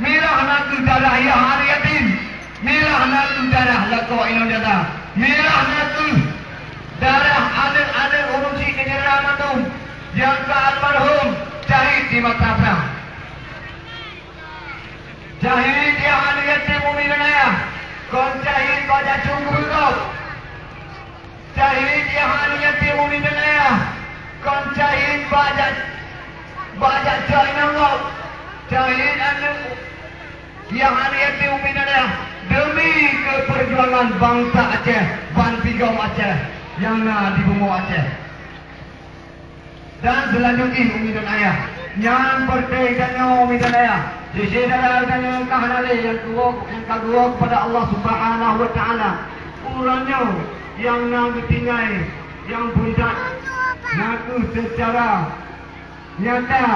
Merah nak darah ya hari yatim. Merah nak darah lakau Indonesia. Merah nak darah anak-anak urusi kenyeraman tu yang ke almarhum Syahid di Mataprah. Syahid ya hari yatim umi dan ayah. Kon Syahid baca cunggu kau. Syahid ya hari yatim umi dan ayah. Kon Syahid baca China kau. Syahid anak yang hari yatim umi dan ayah. Demi keperjuangan bangsa Aceh, Ban Pigau Aceh yang di bumi Aceh. Dan selanjutnya umi dan ayah yang berkaitannya umi dan ayah sisi dan yang kahanale yang kedua kepada Allah Subhanahu Wa Taala urangnya yang nak ditinggai yang buntat ngaku secara nyata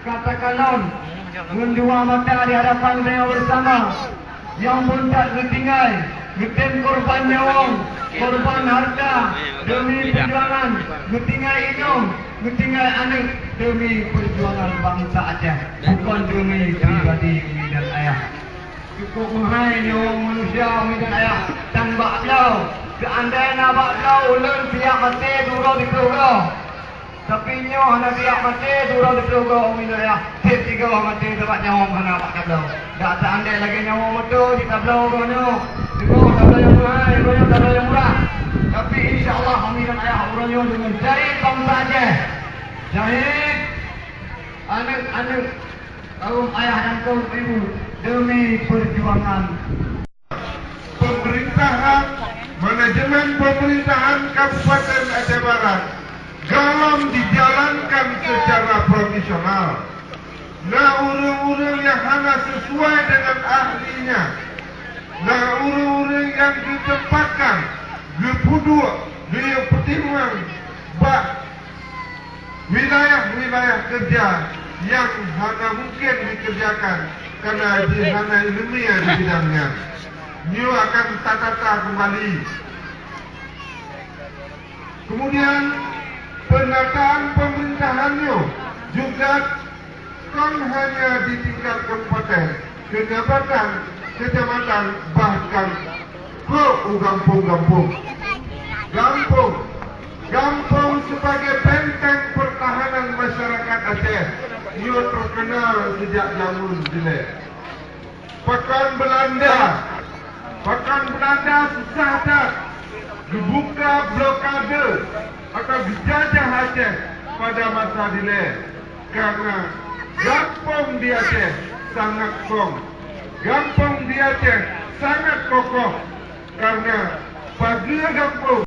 katakanlah dengan dua mata di hadapan saya bersama yang buntat ditinggai geden korban nyawa, korban harta demi perjuangan, ditinggal inung, ditinggal anak demi perjuangan bangsa Aceh, bukan demi pribadi umi dan ayah. Cukup menghai nyawa manusia umi dan ayah dan baklau, seandainya nak baklau ulun pihak mati durau di pelugau. Tapi nyawa nak pihak mati durau di pelugau umi dan ayah. Tiap tiga orang mati sebab nyawa mana baklau. Tak seandainya lagi nyawa betul di tablau kau nyawa. Tablau yang mahal, tablau yang murah. Tapi insyaAllah umi dan ayah urangnya dengan Syahid bangsa Aceh. Syahid anak-anak kaum ayah dan kaum ibu demi perjuangan pemerintahan, manajemen pemerintahan Kabupaten Aceh Barat dalam dijalankan secara profesional. Nah urang-urang yang hanya sesuai dengan ahlinya, nah urang-urang yang ditempatkan dipuduk dia pertimbangan bak wilayah-wilayah kerja yang hanya mungkin dikerjakan karena hanya ilmiah di bidangnya. New akan tata kembali. Kemudian penataan pemerintahannya juga kan hanya di tingkat kabupaten, kecamatan, bahkan ke kampung-kampung. Kampung sebagai benteng pertahanan masyarakat Aceh. Ia terkenal sejak zaman dulu. Pekan Belanda susah tak dibuka blokade atau dijajah Aceh pada masa dulu. Karena kampung di Aceh sangat strong. Kampung di Aceh sangat kokoh. Karena bagi kampung